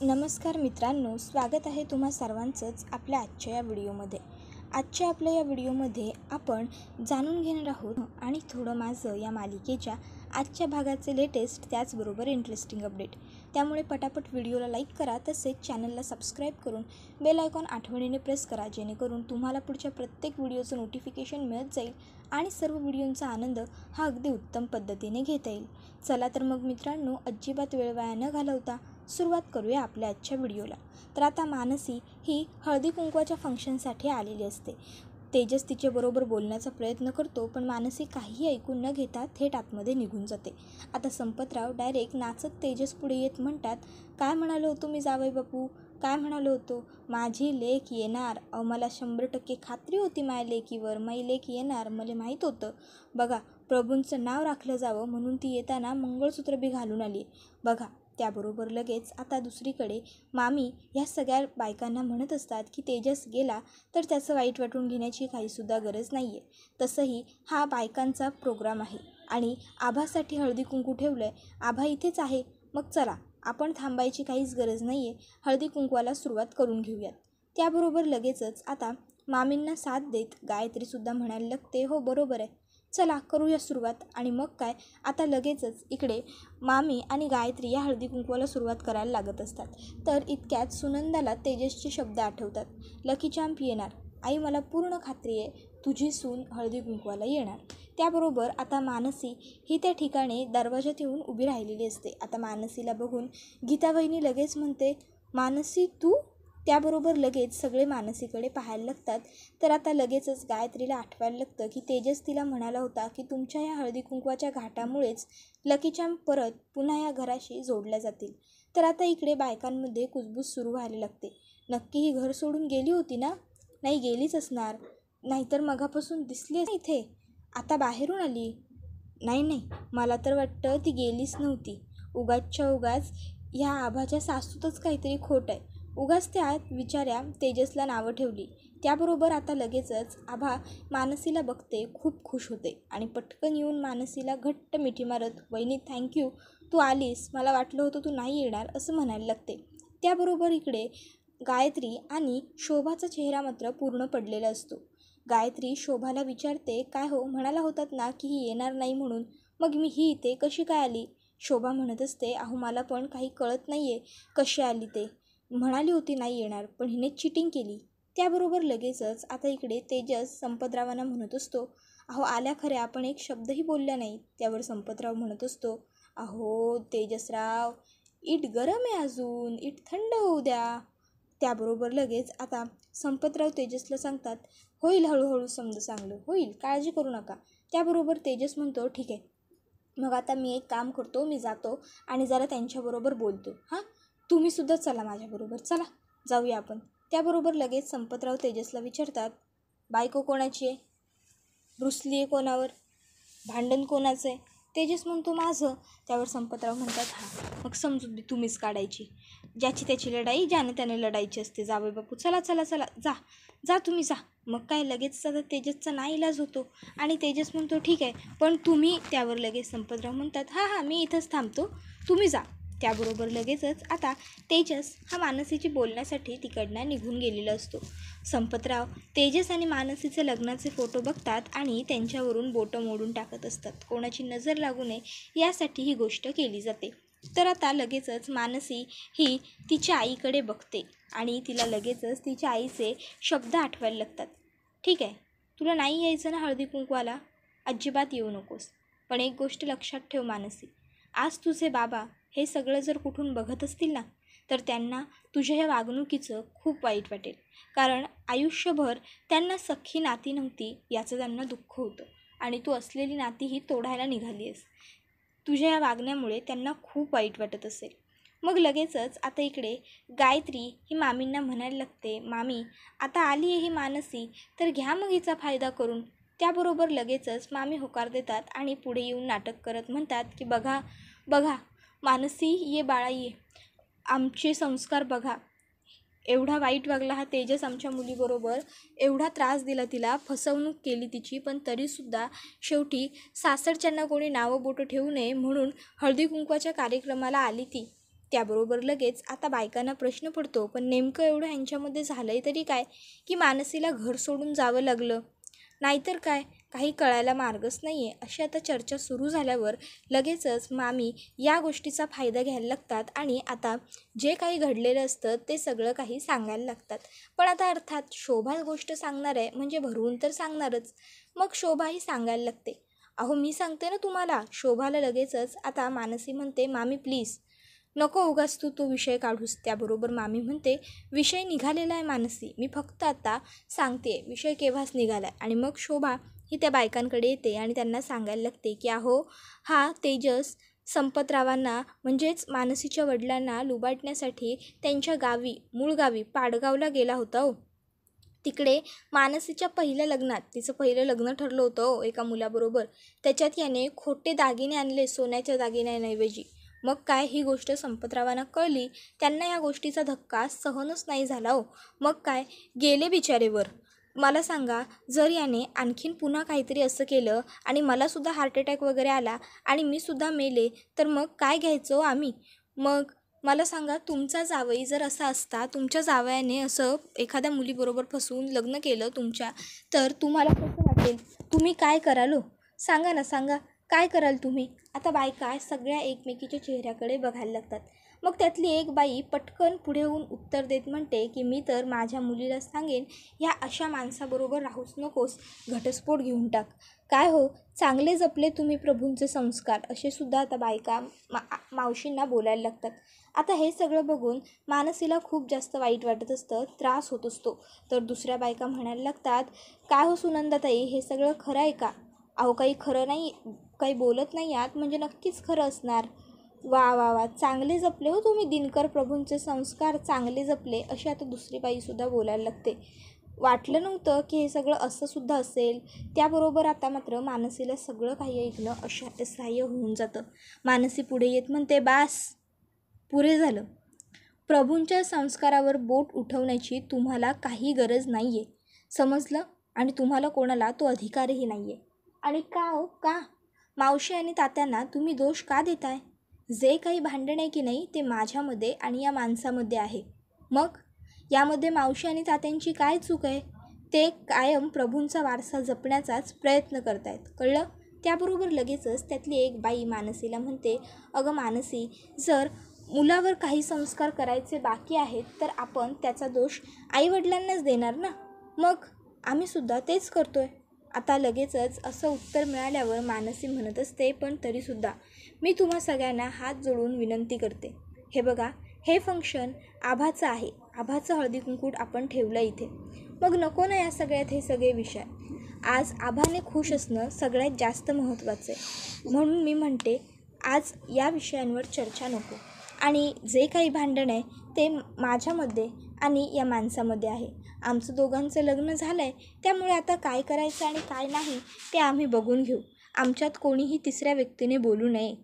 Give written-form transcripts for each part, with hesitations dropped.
नमस्कार मित्रांनो, स्वागत आहे तुम्हा सर्वांचंच आपल्या आजच्या या व्हिडिओमध्ये. आजच्या आपल्या या व्हिडिओमध्ये आपण जाणून घेणार आहोत आणि थोडं माझं या मालिकेच्या आजच्या भागाचे लेटेस्ट त्याचबरोबर इंटरेस्टिंग अपडेट. त्यामुळे पटापट व्हिडिओला लाईक करा, तसेच चॅनलला सबस्क्राईब करून बेल आयकॉन आठवणीने प्रेस करा, जेणेकरून तुम्हाला पुढच्या प्रत्येक व्हिडिओचं नोटिफिकेशन मिळत जाईल आणि सर्व व्हिडिओंचा आनंद हा अगदी उत्तम पद्धतीने घेता येईल. चला तर मग मित्रांनो, अजिबात वेळ वाया न घालवता सुरुवात करूया आपल्या आजच्या व्हिडिओला. तर आता मानसी ही हळदी कुंकवाच्या फंक्शनसाठी आलेली असते. तेजस तिच्याबरोबर बोलण्याचा प्रयत्न करतो, पण मानसी काहीही ऐकून न घेता थेट आतमध्ये निघून जाते. आता संपतराव डायरेक्ट नाचत तेजस पुढे येत म्हणतात, काय म्हणालो होतो मी जावई बापू, काय म्हणालो होतो, माझी लेक येणार. मला 100% खात्री होती माझ्या लेकीवर, माझी लेक येणार, मला माहीत होतं. बघा, प्रभूंचं नाव राखलं जावं म्हणून ती येताना मंगळसूत्र बी घालून आली बघा. त्याबरोबर लगेच आता दुसरीकडे मामी या सगळ्या बायकांना म्हणत असतात की तेजस गेला तर त्याचं वाईट वाटून घेण्याची काहीसुद्धा गरज नाही आहे. तसंही हा बायकांचा प्रोग्राम आहे आणि आभासाठी हळदी कुंकू ठेवलं आहे, आभा इथेच आहे. मग चला, आपण थांबायची काहीच गरज नाही आहे, हळदी कुंकवाला सुरुवात करून घेऊयात. त्याबरोबर लगेचच आता मामींना साथ देत गायत्रीसुद्धा म्हणायला लागते, हो बरोबर आहे, चला करूया सुरुवात. आणि मग काय, आता लगेचच इकडे मामी आणि गायत्री या हळदी कुंकवाला सुरुवात करायला लागत असतात. तर इतक्यात सुनंदाला तेजसचे शब्द आठवतात, लकी चॅम्प येणार. आई, मला पूर्ण खात्री आहे तुझी सून हळदी कुंकवाला येणार. त्याबरोबर आता मानसी ही त्या ठिकाणी दरवाजात येऊन उभी राहिलेली असते. आता मानसीला बघून गीता वहिनी लगेच म्हणते, मानसी तू? त्याबरोबर लगेच सगळे मानसीकडे पाहायला लागतात. तर आता लगेचच गायत्रीला आठवायला लागतं की तेजस तिला म्हणाला होता की तुमच्या या हळदी कुंकवाच्या घाटामुळेच लकीचॅम्प परत पुन्हा या घराशी जोडल्या जातील. तर आता इकडे बायकांमध्ये कुजबूज सुरू व्हायला लागते. नक्की ही घर सोडून गेली होती ना? नाही, गेलीच असणार, नाहीतर मगापासून दिसली इथे, आता बाहेरून आली. नाही, मला तर वाटतं ती गेलीच नव्हती. उगाचच्या उगाच ह्या आभाच्या सासूतच काहीतरी खोट आहे. उगाच त्या विचाऱ्या तेजसला नावं ठेवली. त्याबरोबर आता लगेचच आभा मानसीला बघते, खूप खुश होते आणि पटकन येऊन मानसीला घट्ट मिठी मारत, वहिनी थँक्यू, तू आलीस, मला वाटलं होतं तू नाही येणार, असं म्हणायला लागते. त्याबरोबर इकडे गायत्री आणि शोभाचा चेहरा मात्र पूर्ण पडलेला असतो. गायत्री शोभाला विचारते, काय हो, म्हणाला होतात ना की ही येणार नाही म्हणून, मग मी ही इथे कशी काय आली? शोभा म्हणत असते, अहो मला पण काही कळत नाही आहे कशी आली ते. म्हणाली होती नाही येणार, पण हिने चिटिंग केली. त्याबरोबर लगेचच आता इकडे तेजस संपतरावांना म्हणत असतो, अहो आल्या खऱ्या, आपण एक शब्दही बोलल्या नाही. त्यावर संपतराव म्हणत असतो, अहो तेजसराव, इट गरम आहे अजून, इट थंड होऊ द्या. त्याबरोबर लगेच आता संपतराव तेजसला सांगतात, होईल हळूहळू, समजा चांगलं होईल, काळजी करू नका. त्याबरोबर तेजस म्हणतो, ठीक आहे, मग आता मी एक काम करतो, मी जातो आणि जरा त्यांच्याबरोबर बोलतो. हां, तुम्हीसुद्धा चला माझ्याबरोबर, चला जाऊया आपण. त्याबरोबर लगेच संपतराव तेजसला विचारतात, बायको कोणाची आहे? रुसली आहे कोणावर? भांडण कोणाचं आहे? तेजस म्हणतो, माझं. त्यावर संपतराव म्हणतात, हां, मग समजून तुम्हीच काढायची. ज्याची त्याची लढाई ज्याने त्याने लढायची असते जावई बापू. चला चला चला, जा जा तुम्ही जा. मग काय लगेच आता तेजसचा नाईलाज होतो आणि तेजस म्हणतो, ठीक आहे, पण तुम्ही. त्यावर लगेच संपतराव म्हणतात, हां, मी इथंच थांबतो, तुम्ही जा. त्याबरोबर लगेचच आता तेजस हा मानसीची बोलण्यासाठी तिकडनं निघून गेलेला असतो. संपतराव तेजस आणि मानसीचे लग्नाचे फोटो बघतात आणि त्यांच्यावरून बोटं मोडून टाकत असतात. कोणाची नजर लागू नये यासाठी ही गोष्ट केली जाते. तर आता लगेचच मानसी ही तिच्या आईकडे बघते आणि तिला लगेचच तिच्या आईचे शब्द आठवायला लागतात, ठीक आहे, तुला नाही यायचं ना हळदी कुंकवाला, अजिबात येऊ नकोस. पण एक गोष्ट लक्षात ठेव मानसी, आज तुझे बाबा हे सगळं जर कुठून बघत असतील ना, तर त्यांना तुझ्या या वागणुकीचं खूप वाईट वाटेल. कारण आयुष्यभर त्यांना सख्खी नाती नव्हती याचं त्यांना दुःख होतं आणि तू असलेली नातीही तोडायला निघाली आहेस. तुझ्या या वागण्यामुळे त्यांना खूप वाईट वाटत असेल. मग लगेचच आता इकडे गायत्री ही मामींना म्हणायला लागते, मामी आता आली आहे ही मानसी, तर घ्या मग हिचा फायदा करून. त्याबरोबर लगेचच मामी होकार देतात आणि पुढे येऊन नाटक करत म्हणतात की बघा बघा मानसी, ये बाळा ये, आमचे संस्कार बघा, एवढा वाईट वागला हा तेजस आमच्या मुलीबरोबर, एवढा त्रास दिला तिला, फसवणूक केली तिची, पण तरीसुद्धा शेवटी सासरच्यांना कोणी नावं बोटं ठेवू नये म्हणून हळदी कुंकवाच्या कार्यक्रमाला आली ती. त्याबरोबर लगेच आता बायकांना प्रश्न पडतो, पण नेमकं एवढं ह्यांच्यामध्ये झालंय तरी काय की मानसीला घर सोडून जावं लागलं, नाहीतर काय, काही कळायला मार्गच नाही आहे. अशी आता चर्चा सुरू झाल्यावर लगेचच मामी या गोष्टीचा फायदा घ्यायला लागतात आणि आता जे काही घडलेलं असतं ते सगळं काही सांगायला लागतात. पण आता अर्थात शोभा गोष्ट सांगणार आहे म्हणजे भरवून तर सांगणारच. मग शोभाही सांगायला लागते. अहो मी सांगते ना तुम्हाला. शोभाला लगेचच आता मानसी म्हणते, मामी प्लीज नको उगाच तो विषय काढूस. त्याबरोबर मामी म्हणते, विषय निघालेला आहे मानसी, मी फक्त आता सांगते विषय केव्हाच निघाला आहे. आणि मग शोभा ही त्या बायकांकडे येते आणि त्यांना सांगायला लागते की अहो हा तेजस संपतरावांना म्हणजेच मानसीच्या वडिलांना लुबाडण्यासाठी त्यांच्या गावी, मूळ गावी पाडगावला गेला होता हो. तिकडे मानसीच्या पहिल्या लग्नात, तिचं पहिलं लग्न ठरलं होतं हो एका मुलाबरोबर. त्याच्यात याने खोटे दागिने आणले सोन्याच्या दागिन्यांऐवजी. मग काय ही गोष्ट संपतरावांना कळली. त्यांना या गोष्टीचा धक्का सहनच नाही झाला हो. मग काय गेले बिचारेवर. मला सांगा, जर याने आणखीन पुन्हा काहीतरी असं केलं आणि मलासुद्धा हार्ट अटॅक वगैरे आला आणि मी सुद्धा मेले तर मग काय घ्यायचं आम्ही. मग मला सांगा, तुमचा जावई जर असा असता, तुमच्या जावयाने असं एखाद्या मुलीबरोबर फसवून लग्न केलं तुमच्या, तर तुम्हाला कसं वाटेल, तुम्ही काय कराल हो? सांगा ना, सांगा काय कराल तुम्ही. आता बायका सगळ्या एकमेकीच्या चेहऱ्याकडे बघायला लागतात. मग त्यातली एक बाई पटकन पुढे होऊन उत्तर देत म्हणते की मी तर माझ्या मुलीला सांगेन, ह्या अशा माणसाबरोबर राहूच नकोस, घटस्फोट घेऊन टाक. काय हो, चांगले जपले तुम्ही प्रभूंचे संस्कार, असे सुद्धा आता बायका मावशींना बोलायला लागतात. आता हे सगळं बघून मानसीला खूप जास्त वाईट वाटत असतं, त्रास होत असतो. तर दुसऱ्या बायका म्हणायला लागतात, काय हो सुनंदाताई, हे सगळं खरं आहे का? अहो काही खरं नाही, काही बोलत नाही आहात म्हणजे नक्कीच खरं असणार. वा वा वा, चांगले जपले हो तुम्ही दिनकर प्रभूंचे संस्कार, चांगले जपले, अशी आता दुसरी बाईसुद्धा बोलायला लागते. वाटलं नव्हतं की हे सगळं असं सुद्धा असेल. त्याबरोबर आता मात्र मानसीला सगळं काही ऐकणं असह्य होऊन जातं. मानसी पुढे येत म्हणते, बास, पुरे झालं. प्रभूंच्या संस्कारावर बोट उठवण्याची तुम्हाला काही गरज नाही आहे, समजलं. आणि तुम्हाला कोणाला तो अधिकारही नाही आहे. आणि का हो, का मावशी आणि तात्यांना तुम्ही दोष का देताय? जे काही भांडण आहे की नाही ते माझ्यामध्ये आणि या माणसामध्ये आहे. मग यामध्ये मावशी आणि तात्यांची काय चूक आहे? ते कायम प्रभूंचा वारसा जपण्याचाच प्रयत्न करतायत, कळलं. त्याबरोबर लगेचच त्यातली एक बाई मानसीला म्हणते, अगं मानसी, जर मुलावर काही संस्कार करायचे बाकी आहेत तर आपण त्याचा दोष आईवडिलांनाच देणार ना. मग आम्हीसुद्धा तेच करतोय. आता लगेचच असं उत्तर मिळाल्यावर मानसी म्हणत असते, पण तरीसुद्धा मी तुम्हा सगळ्यांना हात जोडून विनंती करते. हे बघा, हे फंक्शन आभाचं आहे, आभाचं हळदी कुंकूट आपण ठेवलं इथे. मग नको ना या सगळ्यात हे सगळे विषय. आज आभाने खुश असणं सगळ्यात जास्त महत्त्वाचं आहे. म्हणून मी म्हणते, आज या विषयांवर चर्चा नको. आणि जे काही भांडण आहे ते माझ्यामध्ये आणि या माणसामध्ये आहे. आमचं दोघांचं लग्न झालं आहे, त्यामुळे आता काय करायचं आणि काय नाही ते आम्ही बघून घेऊ. आमच्यात कोणीही तिसऱ्या व्यक्तीने बोलू नये.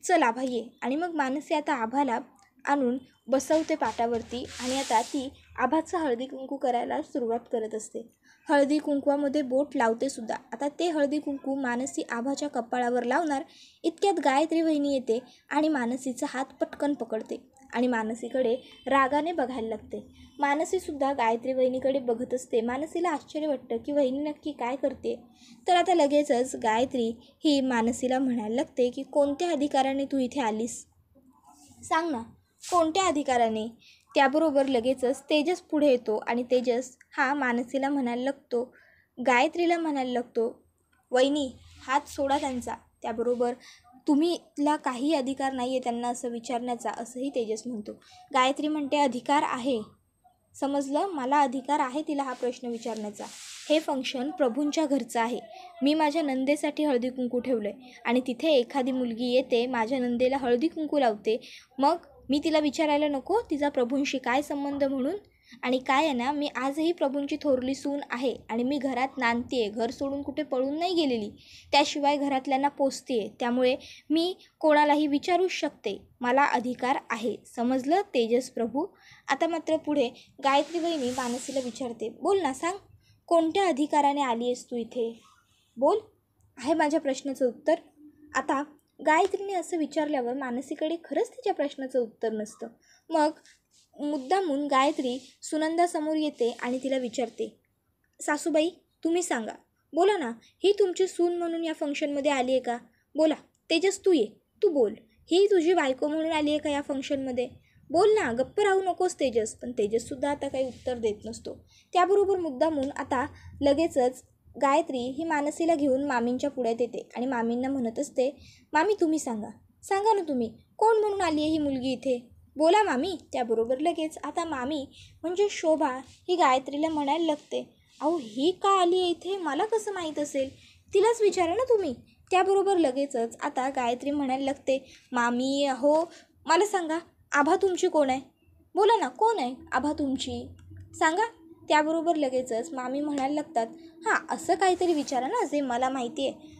चल आभा ये. आणि मग मानसी आता आभाला आणून बसवते पाटावरती आणि आता ती आभाचं हळदी कुंकू करायला सुरुवात करत असते. हळदी कुंकवामध्ये बोट लावते सुद्धा. आता ते हळदी कुंकू मानसी आभाच्या कपाळावर लावणार इतक्यात गायत्री वहिनी येते आणि मानसीचा हात पटकन पकडते आणि मानसीकडे रागाने बघायला लागते. मानसीसुद्धा गायत्री वहिनीकडे बघत असते. मानसीला आश्चर्य वाटतं की वहिनी नक्की काय करते. तर आता लगेचच गायत्री ही मानसीला म्हणायला लागते की कोणत्या अधिकाराने तू इथे आलीस, सांग ना, कोणत्या अधिकाराने. त्याबरोबर लगेचच तेजस पुढे येतो आणि तेजस हा मानसीला म्हणायला लागतो, गायत्रीला म्हणायला लागतो, वहिनी हात सोडा त्यांचा. त्याबरोबर तुम्हीला काही अधिकार नाही आहे त्यांना असं विचारण्याचा, असंही तेजस म्हणतो. गायत्री म्हणते, अधिकार आहे, समजलं, मला अधिकार आहे तिला हा प्रश्न विचारण्याचा. हे फंक्शन प्रभूंच्या घरचं आहे. मी माझ्या नंदेसाठी हळदी कुंकू ठेवलं आहे आणि तिथे एखादी मुलगी येते माझ्या नंदेला हळदी कुंकू लावते, मग मी तिला विचारायला नको तिचा प्रभूंशी काय संबंध म्हणून. आणि काय आहे ना, मी आजही प्रभूंची थोरली सून आहे आणि मी घरात नांदते आहे, घर सोडून कुठे पळून नाही गेलेली, त्याशिवाय घरातल्यांना पोसते आहे, त्यामुळे मी कोणालाही विचारूच शकते, मला अधिकार आहे, समजलं तेजस प्रभू. आता मात्र पुढे गायत्री वहिनी मानसीला विचारते, बोल ना, सांग कोणत्या अधिकाराने आली आहेस तू इथे, बोल, आहे माझ्या प्रश्नाचं उत्तर. आता गायत्रीने असं विचारल्यावर मानसीकडे खरंच तिच्या प्रश्नाचं उत्तर नसतं. मग मुद्दामून गायत्री सुनंदासमोर येते आणि तिला विचारते, सासूबाई तुम्ही सांगा, बोला ना, ही तुमची सून म्हणून या फंक्शनमध्ये आली आहे का? बोला तेजस, तू ये, तू बोल, ही तुझी बायको म्हणून आली आहे का या फंक्शनमध्ये? बोल ना, गप्प राहू नकोस तेजस. पण तेजससुद्धा आता काही उत्तर देत नसतो. त्याबरोबर मुद्दामून आता लगेचच गायत्री ही मानसीला घेऊन मामींच्या पुढ्यात येते आणि मामींना म्हणत असते, मामी तुम्ही सांगा, सांगा ना तुम्ही, कोण म्हणून आली आहे ही मुलगी इथे? बोला मामी. त्याबरोबर लगेच आता मामी म्हणजे शोभा ही गायत्रीला म्हणायला लागते, अहो ही का आली आहे इथे, मला कसं माहीत असेल, तिलाच विचारा ना तुम्ही. त्याबरोबर लगेचच आता गायत्री म्हणायला लागते, मामी अहो मला सांगा, आभा तुमची कोण आहे? बोला ना, कोण आहे आभा तुमची, सांगा. त्याबरोबर लगेचच मामी म्हणायला लागतात, हां असं काहीतरी विचारा ना जे मला माहिती आहे.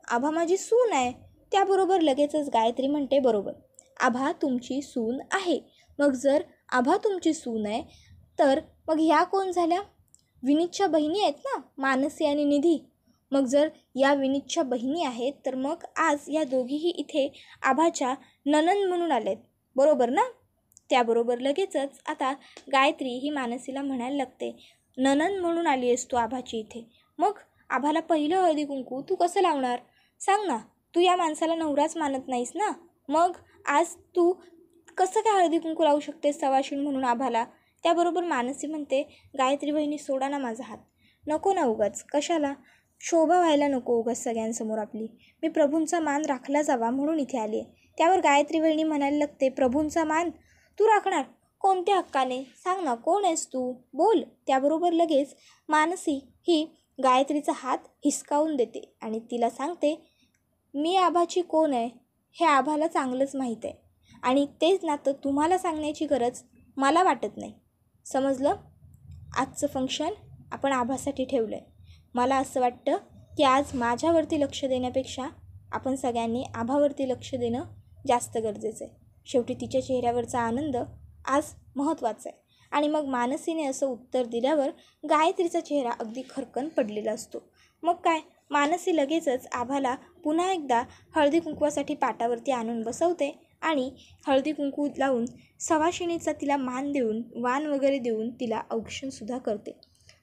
आभा माझी सून आहे. त्याबरोबर लगेचच गायत्री म्हणते, बरोबर, आभा तुमची सून आहे. मग जर आभा तुमची सून आहे तर मग ह्या कोण झाल्या? विनीतच्या बहिणी आहेत ना, मानसी आणि निधी. मग जर या विनीतच्या बहिणी आहेत तर मग आज या दोघीही इथे आभाच्या नणंद म्हणून आलेत, बरोबर ना? त्याबरोबर लगेचच आता गायत्री ही मानसीला म्हणायला लागते, नणंद म्हणून आली आहेस तू आभाची इथे, मग आभाला पहिलं हळदी कुंकू तू कसं लावणार? सांग ना, तू या माणसाला नवराच मानत नाहीस ना, मग आज तू कसं काय हळदी कुंकू लावू शकतेस सवाशीण म्हणून आभाला? त्याबरोबर मानसी म्हणते, गायत्री बहिणी सोडा ना माझा हात, नको ना उगाच, कशाला शोभा व्हायला नको उगाच सगळ्यांसमोर आपली, मी प्रभूंचा मान राखला जावा म्हणून इथे आली आहे. त्यावर गायत्री बहिणी म्हणायला लागते, प्रभूंचा मान तू राखणार? कोणत्या हक्काने? सांग ना, कोण आहेस तू, बोल. त्याबरोबर लगेच मानसी ही गायत्रीचा हात हिसकावून देते आणि तिला सांगते, मी आभाची कोण आहे हे आभाला चांगलंच माहीत आहे आणि तेच नातं तुम्हाला सांगण्याची गरज मला वाटत नाही, समजलं? आजचं फंक्शन आपण आभासाठी ठेवलं आहे. मला असं वाटतं की आज माझ्यावरती लक्ष देण्यापेक्षा आपण सगळ्यांनी आभावरती लक्ष देणं जास्त गरजेचं आहे. शेवटी तिच्या चेहऱ्यावरचा आनंद आज महत्त्वाचा आहे. आणि मग मानसीने असं उत्तर दिल्यावर गायत्रीचा चेहरा अगदी खरकन पडलेला असतो. मग काय, मानसी लगेचच आभाला पुन्हा एकदा हळदी कुंकवासाठी पाटावरती आणून बसवते आणि हळदी कुंकू लावून सवाशिणीचा तिला मान देऊन, वाण वगैरे देऊन तिला औक्षणसुद्धा करते.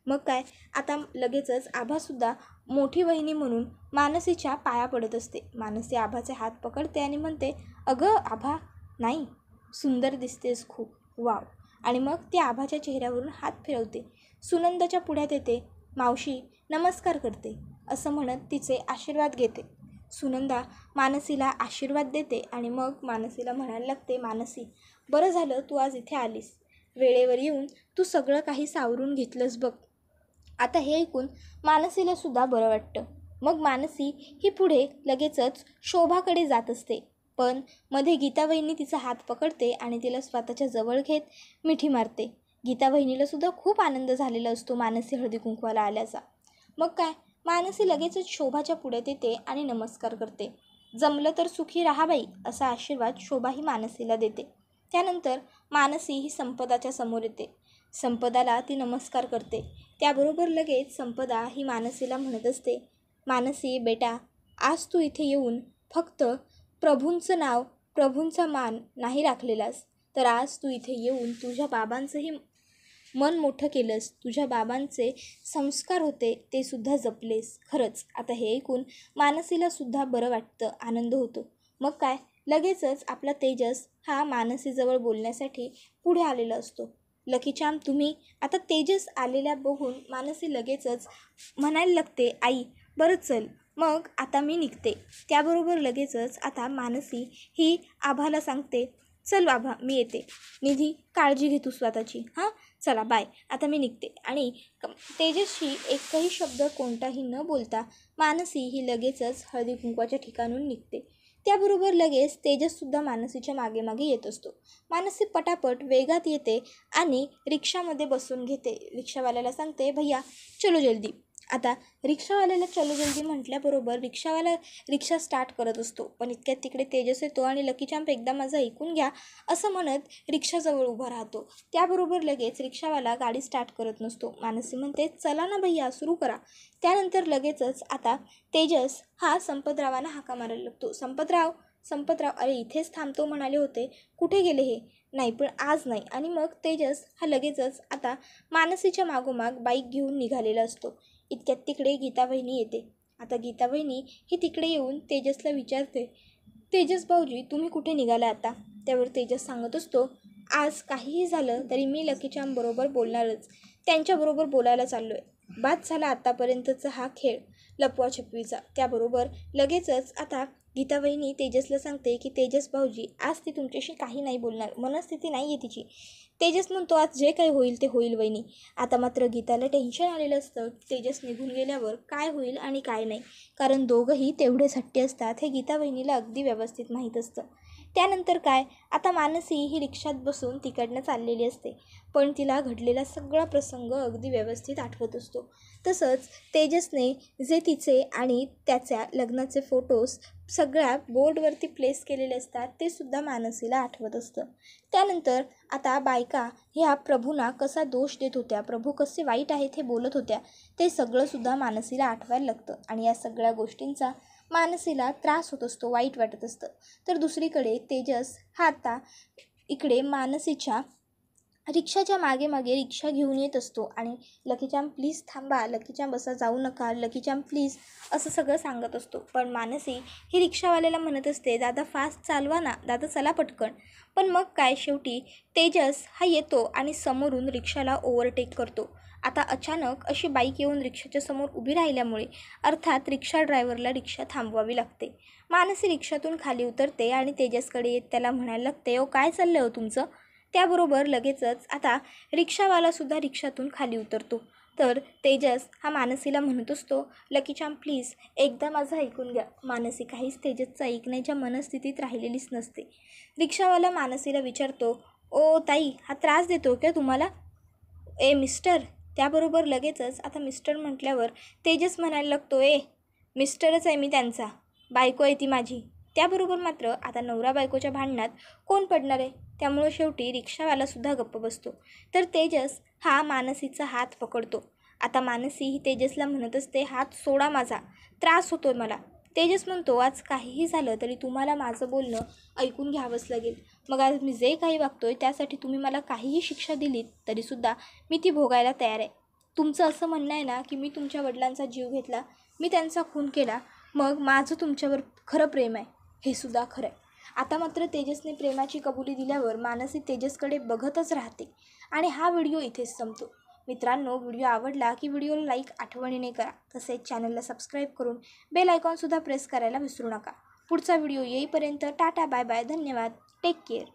मग काय, आता लगेचच आभासुद्धा मोठी वहिनी म्हणून मानसीच्या पाया पडत असते. मानसी आभाचे हात पकडते आणि म्हणते, अगं आभा, नाही, सुंदर दिसतेस खूप, वाव. आणि मग ती आभाच्या चेहऱ्यावरून हात फिरवते, सुनंदाच्या पुढ्यात येते, मावशी नमस्कार करते असं म्हणत तिचे आशीर्वाद घेते. सुनंदा मानसीला आशीर्वाद देते आणि मग मानसीला म्हणायला लागते, मानसी बरं झालं तू आज इथे आलीस, वेळेवर येऊन तू सगळं काही सावरून घेतलंस बघ. आता हे ऐकून मानसीला सुद्धा बरं वाटतं. मग मानसी ही पुढे लगेचच शोभाकडे जात असते, पण मध्ये गीता वहिनी तिचा हात पकडते आणि तिला स्वतःच्या जवळ घेत मिठी मारते. गीता वहिनीला सुद्धा खूप आनंद झालेला असतो मानसी हळदी कुंकवाला आल्याचा. मग काय, मानसी लगेचच शोभाच्या पुढ्यात येते आणि नमस्कार करते. जमलं तर सुखी राहा बाई असा आशीर्वाद शोभा ही मानसीला देते. त्यानंतर मानसी ही संपदाच्या समोर येते. संपदाला ती नमस्कार करते. त्याबरोबर लगेच संपदा ही मानसीला म्हणत असते, मानसी बेटा, आज तू इथे येऊन फक्त प्रभूंचं नाव, प्रभूंचा मान नाही राखलेलास, तर आज तू इथे येऊन तुझ्या बाबांचंही मन मोठं केलंस, तुझ्या बाबांचे संस्कार होते ते सुद्धा जपलेस. खरंच आता हे ऐकून मानसीला सुद्धा बरं वाटतं, आनंद होतो. मग काय, लगेचच आपला तेजस हा मानसीजवळ बोलण्यासाठी पुढे आलेला असतो. लकीचाम तुम्ही. आता तेजस आलेल्या बघून मानसी लगेचच म्हणायला लागते, आई बरं चल, मग आता मी निघते. त्याबरोबर लगेचच आता मानसी ही आभाला सांगते, चल आभा मी येते, निधी काळजी घे तू स्वतःची, हां चला बाय, आता मी निघते. आणि तेजसशी एकही शब्द कोणताही न बोलता मानसी ही लगेचच हळदी कुंकवाच्या ठिकाणून निघते. त्याबरोबर लगेच तेजससुद्धा मानसीच्या मागे मागे येत असतो. मानसी पटापट वेगात येते आणि रिक्षामध्ये बसून घेते. रिक्षावाल्याला सांगते, भैया चलो जल्दी. आता रिक्षावाल्याला चलो जल्दी म्हटल्याबरोबर रिक्षावाला रिक्षा स्टार्ट करत असतो, पण इतक्यात तिकडे तेजस येतो आणि लकी चांप एकदा माझं ऐकून घ्या असं म्हणत रिक्षाजवळ उभा राहतो. त्याबरोबर लगेच रिक्षावाला गाडी स्टार्ट करत नसतो. मानसी म्हणते, चला ना भैया, सुरू करा. त्यानंतर लगेचच आता तेजस हा संपतरावांना हाका मारायला लागतो. संपतराव, अरे इथेच थांबतो म्हणाले होते, कुठे गेले हे? नाही पण आज नाही. आणि मग तेजस हा लगेचच आता मानसीच्या मागोमाग बाईक घेऊन निघालेला असतो. इतक्यात तिकडे गीता वहिनी येते. आता गीता वहिनी ही तिकडे येऊन तेजसला विचारते, तेजस भाऊजी तुम्ही कुठे निघाला आता? त्यावर तेजस सांगत असतो, आज काहीही झालं तरी मी लकीचांबरोबर बोलणारच, त्यांच्याबरोबर बोलायला चाललो आहे. बाद झाला आत्तापर्यंतचा हा खेळ लपवाछपवीचा. त्याबरोबर लगेचच आता गीता वहिनी तेजसला सांगते की तेजस भाऊजी आज ती तुमच्याशी काही नाही बोलणार, मनस्थिती नाही आहे तिची. तेजस म्हणतो, आज जे काही होईल ते होईल वहिनी. आता मात्र गीताला टेन्शन आलेलं असतं, तेजस निघून गेल्यावर काय होईल आणि काय नाही, कारण दोघंही तेवढेच हट्टी असतात हे गीता वहिनीला अगदी व्यवस्थित माहीत असतं. त्यानंतर काय, आता मानसी ही रिक्षात बसून तिकडनं चाललेली असते, पण तिला घडलेला सगळा प्रसंग अगदी व्यवस्थित आठवत असतो. तसंच तेजसने जे तिचे आणि त्याच्या लग्नाचे फोटोज सगळ्या बोर्डवरती प्लेस केलेले असतात ते सुद्धा मानसीला आठवत असतं. त्यानंतर आता बायका ह्या प्रभूंना कसा दोष देत होत्या, प्रभू कसे वाईट आहेत हे बोलत होत्या, ते सगळंसुद्धा मानसीला आठवायला लागतं आणि या सगळ्या गोष्टींचा मानसीला त्रास होत असतो, वाईट वाटत असतं. तर दुसरीकडे तेजस हा आता इकडे मानसीच्या रिक्षाच्या मागे मागे रिक्षा घेऊन येत असतो आणि लकीचांप प्लीज थांबा, लकीचांप असा जाऊ नका, लकीचांप प्लीज असं सगळं सांगत असतो. पण मानसी ही रिक्षावाल्याला म्हणत असते, दादा फास्ट चालवा ना, दादा चला पटकन. पण मग काय, शेवटी तेजस हा येतो आणि समोरून रिक्षाला ओव्हरटेक करतो. आता अचानक अशी बाईक येऊन रिक्षाच्या समोर उभी राहिल्यामुळे अर्थात रिक्षा ड्रायव्हरला रिक्षा थांबवावी लागते. मानसी रिक्षातून खाली उतरते आणि तेजसकडे येत त्याला म्हणायला लागते, ओ काय चाललं हो तुमचं? त्याबरोबर लगेचच आता रिक्षावालासुद्धा रिक्षातून खाली उतरतो. तर तेजस हा मानसीला म्हणत असतो, लकीचांप प्लीज एकदा माझं ऐकून घ्या. मानसी काहीच तेजसचं ऐकण्याच्या मनस्थितीत राहिलेलीच नसते. रिक्षावाला मानसीला विचारतो, ओ ताई, हा त्रास देतो का तुम्हाला? ए मिस्टर. त्याबरोबर लगेचच आता मिस्टर म्हटल्यावर तेजस म्हणायला लागतो, मिस्टरच आहे मी त्यांचा, बायको आहे ती माझी. त्याबरोबर मात्र आता नवरा बायकोच्या भांडणात कोण पडणार आहे, त्यामुळे शेवटी रिक्षावालासुद्धा गप्प बसतो. तर तेजस हा मानसीचा हात पकडतो. आता मानसी ही तेजसला म्हणत असते, हात सोडा माझा, त्रास होतोय मला. तेजस म्हणतो, आज काहीही झालं तरी तुम्हाला माझं बोलणं ऐकून घ्यावंच लागेल. मग आज मी जे काही वागतोय त्यासाठी तुम्ही मला काहीही शिक्षा दिलीत तरीसुद्धा मी ती भोगायला तयार आहे. तुमचं असं म्हणणं आहे ना की मी तुमच्या वडिलांचा जीव घेतला, मी त्यांचा खून केला, मग माझं तुमच्यावर खरं प्रेम आहे, हे सुद्धा खरं आहे. आता मात्र तेजसने प्रेमाची कबुली दिल्यावर मानसी तेजसकडे बघतच राहते आणि हा व्हिडिओ इथेच संपतो. मित्रांनो, व्हिडिओ आवडला की व्हिडिओला लाईक आठवणीने करा, तसेच चॅनलला सबस्क्राईब करून बेल आयकॉनसुद्धा प्रेस करायला विसरू नका. पुढचा व्हिडिओ येईपर्यंत टाटा बाय बाय, धन्यवाद, टेक केअर.